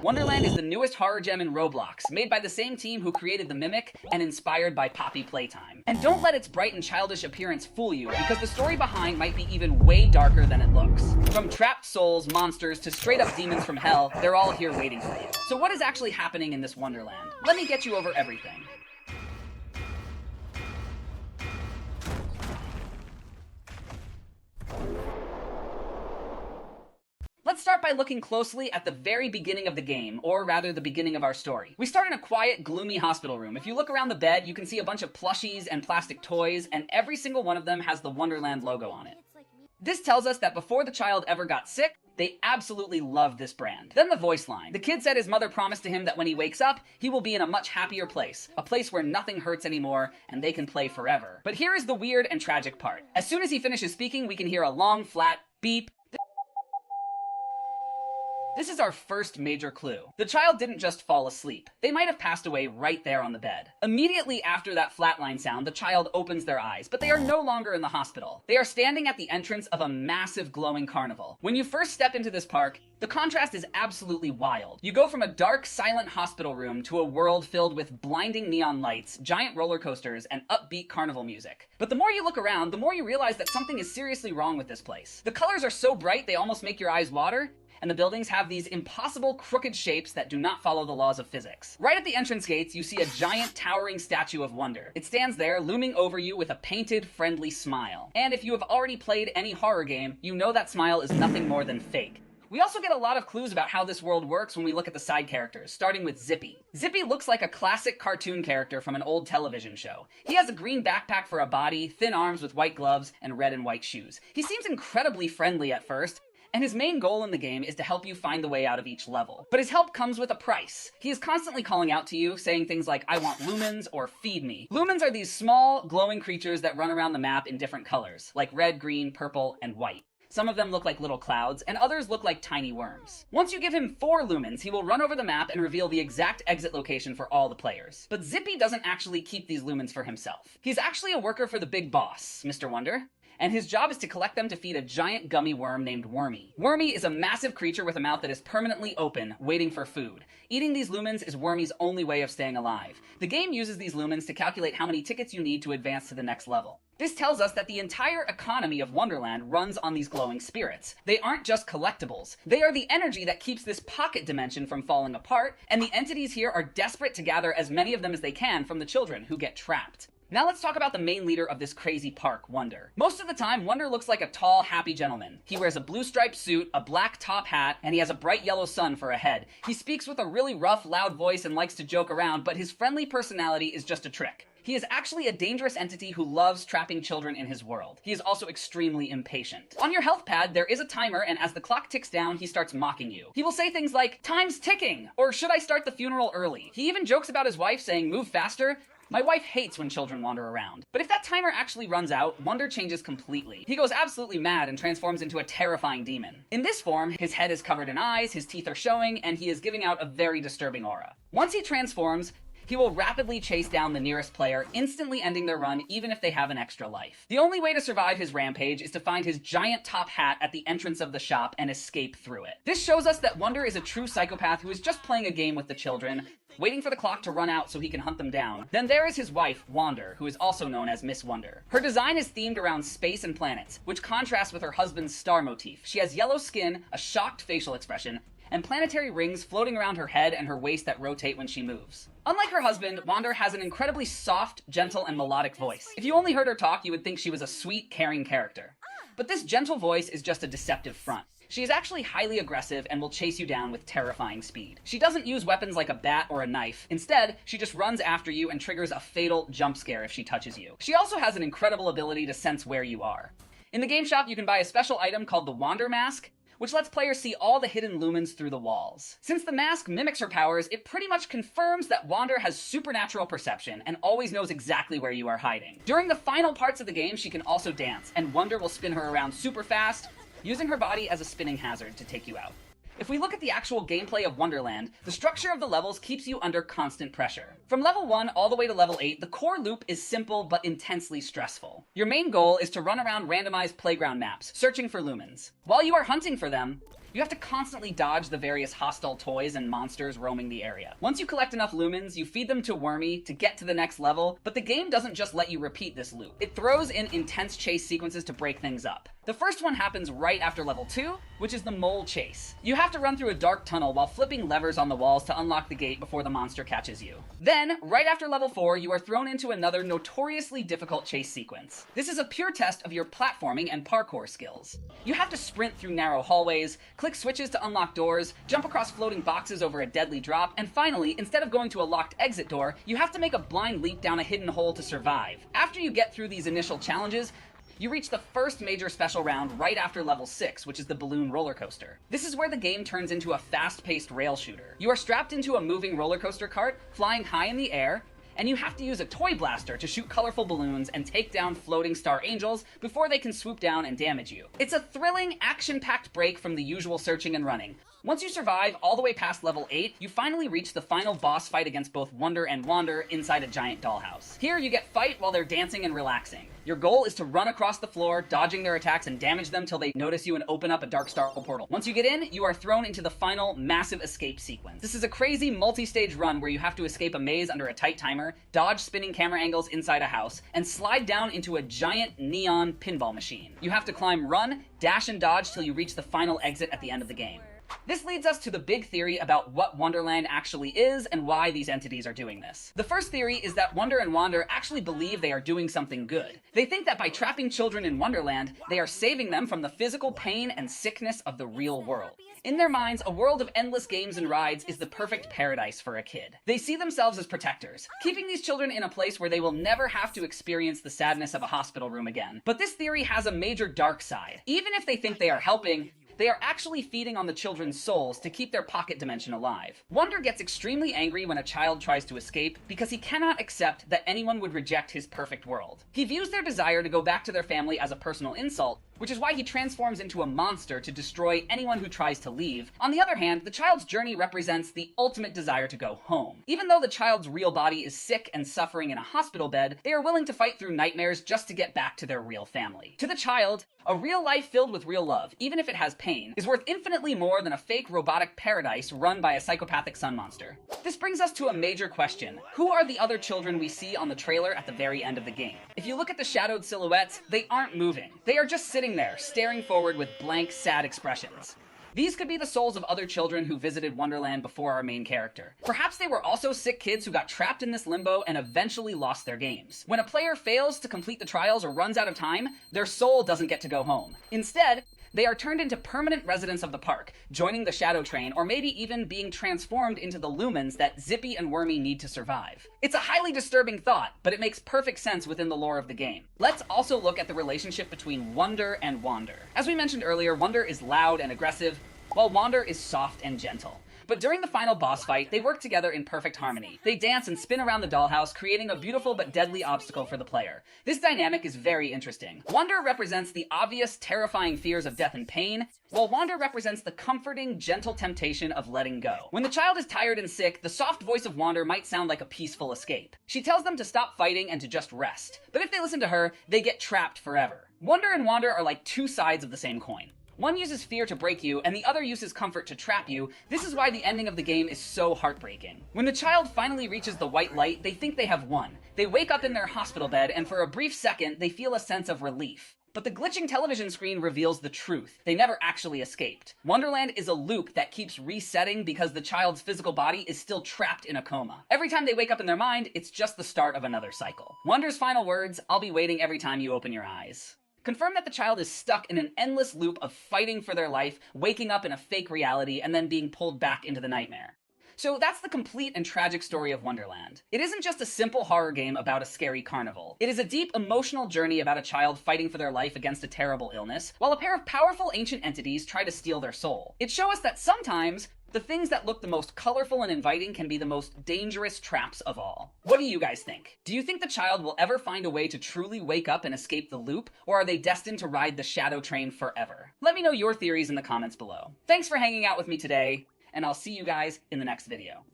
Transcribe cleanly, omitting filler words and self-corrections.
Wonderland is the newest horror gem in Roblox, made by the same team who created The Mimic and inspired by Poppy Playtime. And don't let its bright and childish appearance fool you, because the story behind might be even way darker than it looks. From trapped souls, monsters, to straight up demons from hell, they're all here waiting for you. So what is actually happening in this Wonderland? Let me get you over everything. Let's start by looking closely at the very beginning of the game, or rather the beginning of our story. We start in a quiet, gloomy hospital room. If you look around the bed, you can see a bunch of plushies and plastic toys, and every single one of them has the Wonderland logo on it. This tells us that before the child ever got sick, they absolutely loved this brand. Then the voice line. The kid said his mother promised to him that when he wakes up, he will be in a much happier place. A place where nothing hurts anymore, and they can play forever. But here is the weird and tragic part. As soon as he finishes speaking, we can hear a long, flat beep. This is our first major clue. The child didn't just fall asleep. They might have passed away right there on the bed. Immediately after that flatline sound, the child opens their eyes, but they are no longer in the hospital. They are standing at the entrance of a massive glowing carnival. When you first step into this park, the contrast is absolutely wild. You go from a dark, silent hospital room to a world filled with blinding neon lights, giant roller coasters, and upbeat carnival music. But the more you look around, the more you realize that something is seriously wrong with this place. The colors are so bright they almost make your eyes water, and the buildings have these impossible crooked shapes that do not follow the laws of physics. Right at the entrance gates, you see a giant towering statue of Wonder. It stands there, looming over you with a painted, friendly smile. And if you have already played any horror game, you know that smile is nothing more than fake. We also get a lot of clues about how this world works when we look at the side characters, starting with Zippy. Zippy looks like a classic cartoon character from an old television show. He has a green backpack for a body, thin arms with white gloves, and red and white shoes. He seems incredibly friendly at first, and his main goal in the game is to help you find the way out of each level. But his help comes with a price. He is constantly calling out to you, saying things like, "I want lumens," or "feed me." Lumens are these small, glowing creatures that run around the map in different colors, like red, green, purple, and white. Some of them look like little clouds, and others look like tiny worms. Once you give him 4 lumens, he will run over the map and reveal the exact exit location for all the players. But Zippy doesn't actually keep these lumens for himself. He's actually a worker for the big boss, Mr. Wonder, and his job is to collect them to feed a giant gummy worm named Wormy. Wormy is a massive creature with a mouth that is permanently open, waiting for food. Eating these lumens is Wormy's only way of staying alive. The game uses these lumens to calculate how many tickets you need to advance to the next level. This tells us that the entire economy of Wonderland runs on these glowing spirits. They aren't just collectibles. They are the energy that keeps this pocket dimension from falling apart, and the entities here are desperate to gather as many of them as they can from the children who get trapped. Now let's talk about the main leader of this crazy park, Wonder. Most of the time, Wonder looks like a tall, happy gentleman. He wears a blue striped suit, a black top hat, and he has a bright yellow sun for a head. He speaks with a really rough, loud voice and likes to joke around, but his friendly personality is just a trick. He is actually a dangerous entity who loves trapping children in his world. He is also extremely impatient. On your health pad, there is a timer, and as the clock ticks down, he starts mocking you. He will say things like, "Time's ticking," or "Should I start the funeral early?" He even jokes about his wife saying, "Move faster." My wife hates when children wander around. But if that timer actually runs out, Wonder changes completely. He goes absolutely mad and transforms into a terrifying demon. In this form, his head is covered in eyes, his teeth are showing, and he is giving out a very disturbing aura. Once he transforms, he will rapidly chase down the nearest player, instantly ending their run even if they have an extra life. The only way to survive his rampage is to find his giant top hat at the entrance of the shop and escape through it. This shows us that Wonder is a true psychopath who is just playing a game with the children, waiting for the clock to run out so he can hunt them down. Then there is his wife, Wander, who is also known as Miss Wonder. Her design is themed around space and planets, which contrasts with her husband's star motif. She has yellow skin, a shocked facial expression, and planetary rings floating around her head and her waist that rotate when she moves. Unlike her husband, Wander has an incredibly soft, gentle, and melodic voice. If you only heard her talk, you would think she was a sweet, caring character. But this gentle voice is just a deceptive front. She is actually highly aggressive and will chase you down with terrifying speed. She doesn't use weapons like a bat or a knife. Instead, she just runs after you and triggers a fatal jump scare if she touches you. She also has an incredible ability to sense where you are. In the game shop, you can buy a special item called the Wander Mask, which lets players see all the hidden lumens through the walls. Since the mask mimics her powers, it pretty much confirms that Wander has supernatural perception and always knows exactly where you are hiding. During the final parts of the game, she can also dance, and Wander will spin her around super fast, using her body as a spinning hazard to take you out. If we look at the actual gameplay of Wonderland, the structure of the levels keeps you under constant pressure. From level 1 all the way to level 8, the core loop is simple but intensely stressful. Your main goal is to run around randomized playground maps, searching for lumens. While you are hunting for them, You have to constantly dodge the various hostile toys and monsters roaming the area. Once you collect enough lumens, you feed them to Wormy to get to the next level, but the game doesn't just let you repeat this loop. It throws in intense chase sequences to break things up. The first one happens right after level 2, which is the mole chase. You have to run through a dark tunnel while flipping levers on the walls to unlock the gate before the monster catches you. Then, right after level 4, you are thrown into another notoriously difficult chase sequence. This is a pure test of your platforming and parkour skills. You have to sprint through narrow hallways, click switches to unlock doors, jump across floating boxes over a deadly drop, and finally, instead of going to a locked exit door, you have to make a blind leap down a hidden hole to survive. After you get through these initial challenges, you reach the first major special round right after level 6, which is the balloon roller coaster. This is where the game turns into a fast-paced rail shooter. You are strapped into a moving roller coaster cart, flying high in the air, and you have to use a toy blaster to shoot colorful balloons and take down floating star angels before they can swoop down and damage you. It's a thrilling, action-packed break from the usual searching and running. Once you survive all the way past level 8, you finally reach the final boss fight against both Wonder and Wander inside a giant dollhouse. Here you get fight while they're dancing and relaxing. Your goal is to run across the floor, dodging their attacks and damage them till they notice you and open up a dark sparkle portal. Once you get in, you are thrown into the final massive escape sequence. This is a crazy multi-stage run where you have to escape a maze under a tight timer, dodge spinning camera angles inside a house, and slide down into a giant neon pinball machine. You have to climb, run, dash, and dodge till you reach the final exit at the end of the game. This leads us to the big theory about what Wonderland actually is and why these entities are doing this. The first theory is that Wonder and Wander actually believe they are doing something good. They think that by trapping children in Wonderland, they are saving them from the physical pain and sickness of the real world. In their minds, a world of endless games and rides is the perfect paradise for a kid. They see themselves as protectors, keeping these children in a place where they will never have to experience the sadness of a hospital room again. But this theory has a major dark side. Even if they think they are helping, they are actually feeding on the children's souls to keep their pocket dimension alive. Wonder gets extremely angry when a child tries to escape because he cannot accept that anyone would reject his perfect world. He views their desire to go back to their family as a personal insult, which is why he transforms into a monster to destroy anyone who tries to leave. On the other hand, the child's journey represents the ultimate desire to go home. Even though the child's real body is sick and suffering in a hospital bed, they are willing to fight through nightmares just to get back to their real family. To the child, a real life filled with real love, even if it has pain, is worth infinitely more than a fake robotic paradise run by a psychopathic sun monster. This brings us to a major question. Who are the other children we see on the trailer at the very end of the game? If you look at the shadowed silhouettes, they aren't moving. They are just sitting there, staring forward with blank, sad expressions. These could be the souls of other children who visited Wonderland before our main character. Perhaps they were also sick kids who got trapped in this limbo and eventually lost their games. When a player fails to complete the trials or runs out of time, their soul doesn't get to go home. Instead, they are turned into permanent residents of the park, joining the Shadow Train, or maybe even being transformed into the Lumens that Zippy and Wormy need to survive. It's a highly disturbing thought, but it makes perfect sense within the lore of the game. Let's also look at the relationship between Wonder and Wander. As we mentioned earlier, Wonder is loud and aggressive, while Wander is soft and gentle. But during the final boss fight, they work together in perfect harmony. They dance and spin around the dollhouse, creating a beautiful but deadly obstacle for the player. This dynamic is very interesting. Wonder represents the obvious, terrifying fears of death and pain, while Wander represents the comforting, gentle temptation of letting go. When the child is tired and sick, the soft voice of Wander might sound like a peaceful escape. She tells them to stop fighting and to just rest. But if they listen to her, they get trapped forever. Wonder and Wander are like two sides of the same coin. One uses fear to break you, and the other uses comfort to trap you. This is why the ending of the game is so heartbreaking. When the child finally reaches the white light, they think they have won. They wake up in their hospital bed, and for a brief second, they feel a sense of relief. But the glitching television screen reveals the truth. They never actually escaped. Wonderland is a loop that keeps resetting because the child's physical body is still trapped in a coma. Every time they wake up in their mind, it's just the start of another cycle. Wonder's final words, "I'll be waiting every time you open your eyes," confirm that the child is stuck in an endless loop of fighting for their life, waking up in a fake reality, and then being pulled back into the nightmare. So that's the complete and tragic story of Wonderland. It isn't just a simple horror game about a scary carnival. It is a deep, emotional journey about a child fighting for their life against a terrible illness, while a pair of powerful ancient entities try to steal their soul. It shows us that sometimes the things that look the most colorful and inviting can be the most dangerous traps of all. What do you guys think? Do you think the child will ever find a way to truly wake up and escape the loop, or are they destined to ride the Shadow Train forever? Let me know your theories in the comments below. Thanks for hanging out with me today, and I'll see you guys in the next video.